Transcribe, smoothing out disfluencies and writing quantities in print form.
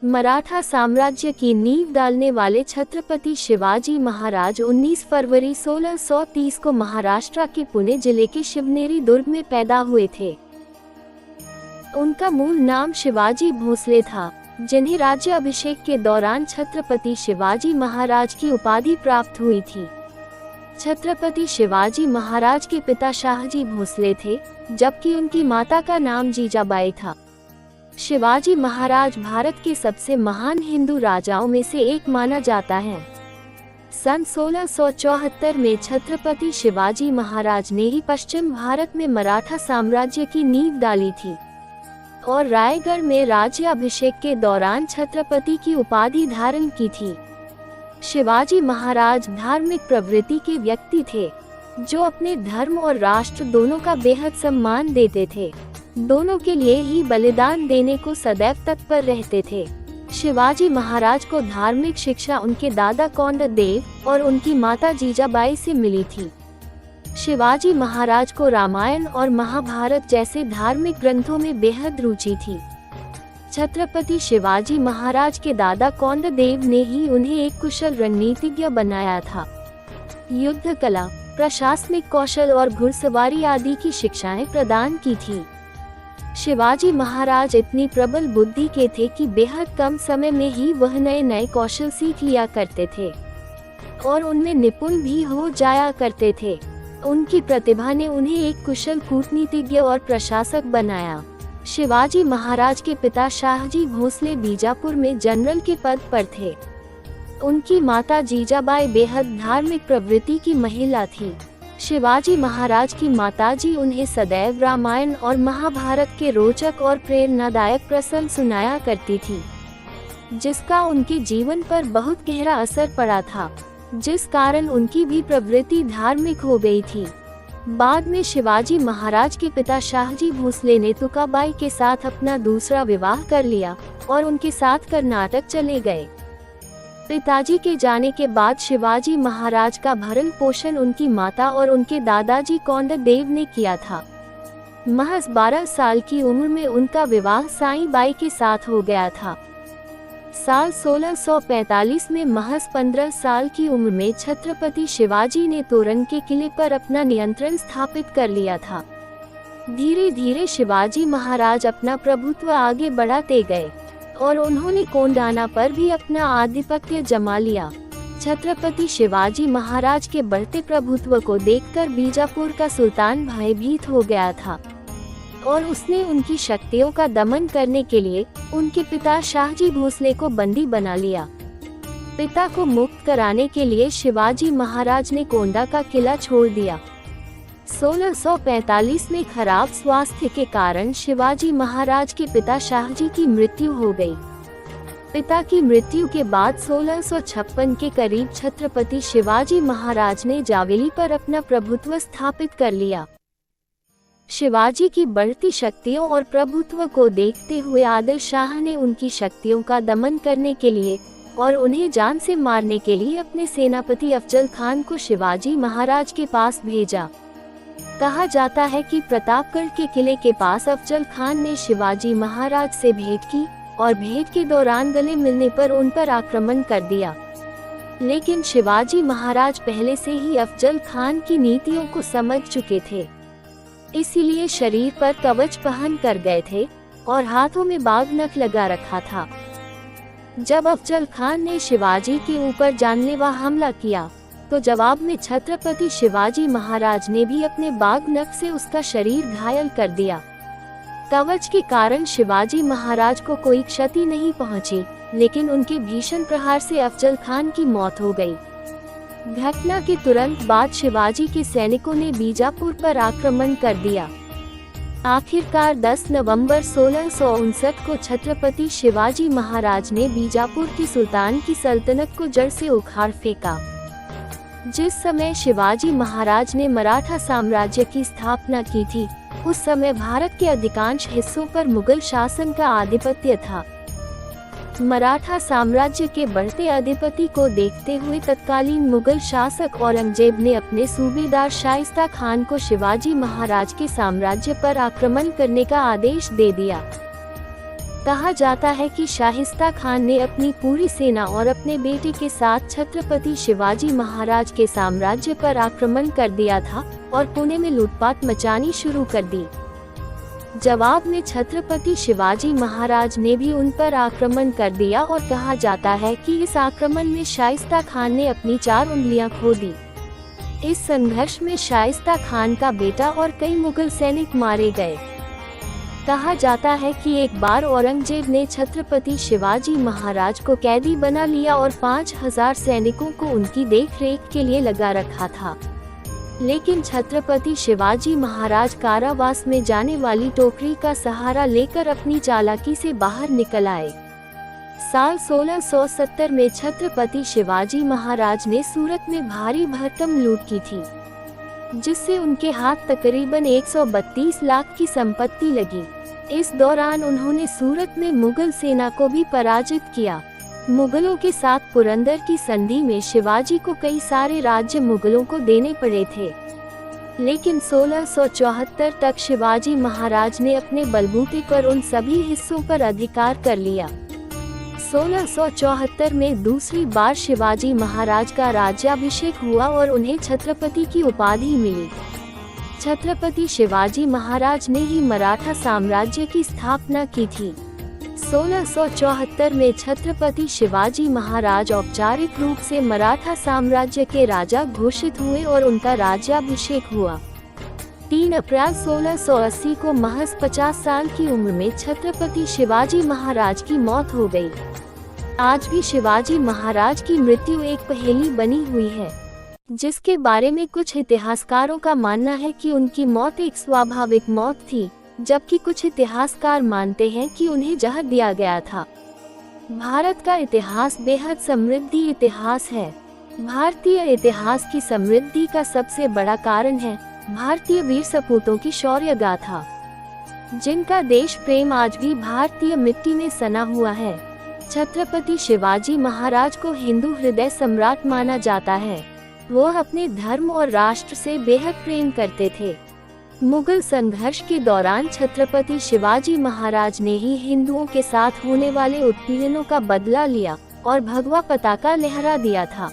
मराठा साम्राज्य की नींव डालने वाले छत्रपति शिवाजी महाराज 19 फरवरी 1630 को महाराष्ट्र के पुणे जिले के शिवनेरी दुर्ग में पैदा हुए थे। उनका मूल नाम शिवाजी भोसले था, जिन्हें राज्य अभिषेक के दौरान छत्रपति शिवाजी महाराज की उपाधि प्राप्त हुई थी। छत्रपति शिवाजी महाराज के पिता शाहजी भोसले थे, जबकि उनकी माता का नाम जीजाबाई था। शिवाजी महाराज भारत के सबसे महान हिंदू राजाओं में से एक माना जाता है। सन 1674 में छत्रपति शिवाजी महाराज ने ही पश्चिम भारत में मराठा साम्राज्य की नींव डाली थी और रायगढ़ में राज्य अभिषेक के दौरान छत्रपति की उपाधि धारण की थी। शिवाजी महाराज धार्मिक प्रवृत्ति के व्यक्ति थे, जो अपने धर्म और राष्ट्र दोनों का बेहद सम्मान देते थे। दोनों के लिए ही बलिदान देने को सदैव तत्पर रहते थे। शिवाजी महाराज को धार्मिक शिक्षा उनके दादा कोंडदेव और उनकी माता जीजाबाई से मिली थी। शिवाजी महाराज को रामायण और महाभारत जैसे धार्मिक ग्रंथों में बेहद रुचि थी। छत्रपति शिवाजी महाराज के दादा कोंडदेव ने ही उन्हें एक कुशल रणनीतिज्ञ बनाया था। युद्ध कला, प्रशासनिक कौशल और घुड़सवारी आदि की शिक्षाएं प्रदान की थी। शिवाजी महाराज इतनी प्रबल बुद्धि के थे कि बेहद कम समय में ही वह नए कौशल सीख लिया करते थे और उनमें निपुण भी हो जाया करते थे। उनकी प्रतिभा ने उन्हें एक कुशल कूटनीतिज्ञ और प्रशासक बनाया। शिवाजी महाराज के पिता शाहजी भोसले बीजापुर में जनरल के पद पर थे। उनकी माता जीजाबाई बेहद धार्मिक प्रवृत्ति की महिला थी। शिवाजी महाराज की माताजी उन्हें सदैव रामायण और महाभारत के रोचक और प्रेरणादायक प्रसंग सुनाया करती थी, जिसका उनके जीवन पर बहुत गहरा असर पड़ा था, जिस कारण उनकी भी प्रवृत्ति धार्मिक हो गई थी। बाद में शिवाजी महाराज के पिता शाहजी भोसले ने तुकाबाई के साथ अपना दूसरा विवाह कर लिया और उनके साथ कर्नाटक चले गए। पिताजी के जाने के बाद शिवाजी महाराज का भरण पोषण उनकी माता और उनके दादाजी कोंडदेव ने किया था। महज 12 साल की उम्र में उनका विवाह साईं बाई के साथ हो गया था। साल 1645 में महज 15 साल की उम्र में छत्रपति शिवाजी ने तोरण के किले पर अपना नियंत्रण स्थापित कर लिया था। धीरे धीरे शिवाजी महाराज अपना प्रभुत्व आगे बढ़ाते गए और उन्होंने कोंडाना पर भी अपना आधिपत्य जमा लिया। छत्रपति शिवाजी महाराज के बढ़ते प्रभुत्व को देखकर बीजापुर का सुल्तान भयभीत हो गया था और उसने उनकी शक्तियों का दमन करने के लिए उनके पिता शाहजी भोसले को बंदी बना लिया। पिता को मुक्त कराने के लिए शिवाजी महाराज ने कोंडा का किला छोड़ दिया। 1645 में खराब स्वास्थ्य के कारण शिवाजी महाराज के पिता शाहजी की मृत्यु हो गई। पिता की मृत्यु के बाद 1656 के करीब छत्रपति शिवाजी महाराज ने जावेली पर अपना प्रभुत्व स्थापित कर लिया। शिवाजी की बढ़ती शक्तियों और प्रभुत्व को देखते हुए आदिल शाह ने उनकी शक्तियों का दमन करने के लिए और उन्हें जान से मारने के लिए अपने सेनापति अफजल खान को शिवाजी महाराज के पास भेजा। कहा जाता है कि प्रतापगढ़ के किले के पास अफजल खान ने शिवाजी महाराज से भेंट की और भेंट के दौरान गले मिलने पर उन पर आक्रमण कर दिया। लेकिन शिवाजी महाराज पहले से ही अफजल खान की नीतियों को समझ चुके थे, इसीलिए शरीर पर कवच पहन कर गए थे और हाथों में बाघ नख लगा रखा था। जब अफजल खान ने शिवाजी के ऊपर जानलेवा हमला किया तो जवाब में छत्रपति शिवाजी महाराज ने भी अपने बाघ नख से उसका शरीर घायल कर दिया। कवच के कारण शिवाजी महाराज को कोई क्षति नहीं पहुंची, लेकिन उनके भीषण प्रहार से अफजल खान की मौत हो गई। घटना के तुरंत बाद शिवाजी के सैनिकों ने बीजापुर पर आक्रमण कर दिया। आखिरकार 10 नवंबर 1659 को छत्रपति शिवाजी महाराज ने बीजापुर की सुल्तान की सल्तनत को जड़ से उखाड़ फेंका। जिस समय शिवाजी महाराज ने मराठा साम्राज्य की स्थापना की थी, उस समय भारत के अधिकांश हिस्सों पर मुगल शासन का आधिपत्य था। मराठा साम्राज्य के बढ़ते अधिपति को देखते हुए तत्कालीन मुगल शासक औरंगजेब ने अपने सूबेदार शाइस्ता खान को शिवाजी महाराज के साम्राज्य पर आक्रमण करने का आदेश दे दिया। कहा जाता है कि शाहिस्ता खान ने अपनी पूरी सेना और अपने बेटे के साथ छत्रपति शिवाजी महाराज के साम्राज्य पर आक्रमण कर दिया था और पुणे में लूटपाट मचानी शुरू कर दी। जवाब में छत्रपति शिवाजी महाराज ने भी उन पर आक्रमण कर दिया और कहा जाता है कि इस आक्रमण में शाइस्ता खान ने अपनी 4 उंगलियां खो दी। इस संघर्ष में शाइस्ता खान का बेटा और कई मुगल सैनिक मारे गए। कहा जाता है कि एक बार औरंगजेब ने छत्रपति शिवाजी महाराज को कैदी बना लिया और 5000 सैनिकों को उनकी देखरेख के लिए लगा रखा था, लेकिन छत्रपति शिवाजी महाराज कारावास में जाने वाली टोकरी का सहारा लेकर अपनी चालाकी से बाहर निकल आए। साल 1670 में छत्रपति शिवाजी महाराज ने सूरत में भारी भरकम लूट की थी, जिससे उनके हाथ तकरीबन 132 लाख की संपत्ति लगी। इस दौरान उन्होंने सूरत में मुगल सेना को भी पराजित किया। मुगलों के साथ पुरंदर की संधि में शिवाजी को कई सारे राज्य मुगलों को देने पड़े थे, लेकिन 1674 तक शिवाजी महाराज ने अपने बलबूते पर उन सभी हिस्सों पर अधिकार कर लिया। 1674 में दूसरी बार शिवाजी महाराज का राज्याभिषेक हुआ और उन्हें छत्रपति की उपाधि मिली। छत्रपति शिवाजी महाराज ने ही मराठा साम्राज्य की स्थापना की थी। 1674 में छत्रपति शिवाजी महाराज औपचारिक रूप से मराठा साम्राज्य के राजा घोषित हुए और उनका राज्याभिषेक हुआ। 3 अप्रैल 1680 को महज 50 साल की उम्र में छत्रपति शिवाजी महाराज की मौत हो गई। आज भी शिवाजी महाराज की मृत्यु एक पहेली बनी हुई है, जिसके बारे में कुछ इतिहासकारों का मानना है कि उनकी मौत एक स्वाभाविक मौत थी, जबकि कुछ इतिहासकार मानते हैं कि उन्हें जहर दिया गया था। भारत का इतिहास बेहद समृद्ध इतिहास है। भारतीय इतिहास की समृद्धि का सबसे बड़ा कारण है भारतीय वीर सपूतों की शौर्य गाथा, जिनका देश प्रेम आज भी भारतीय मिट्टी में सना हुआ है। छत्रपति शिवाजी महाराज को हिंदू हृदय सम्राट माना जाता है। वो अपने धर्म और राष्ट्र से बेहद प्रेम करते थे। मुगल संघर्ष के दौरान छत्रपति शिवाजी महाराज ने ही हिंदुओं के साथ होने वाले उत्पीड़नों का बदला लिया और भगवा पताका लहरा दिया था।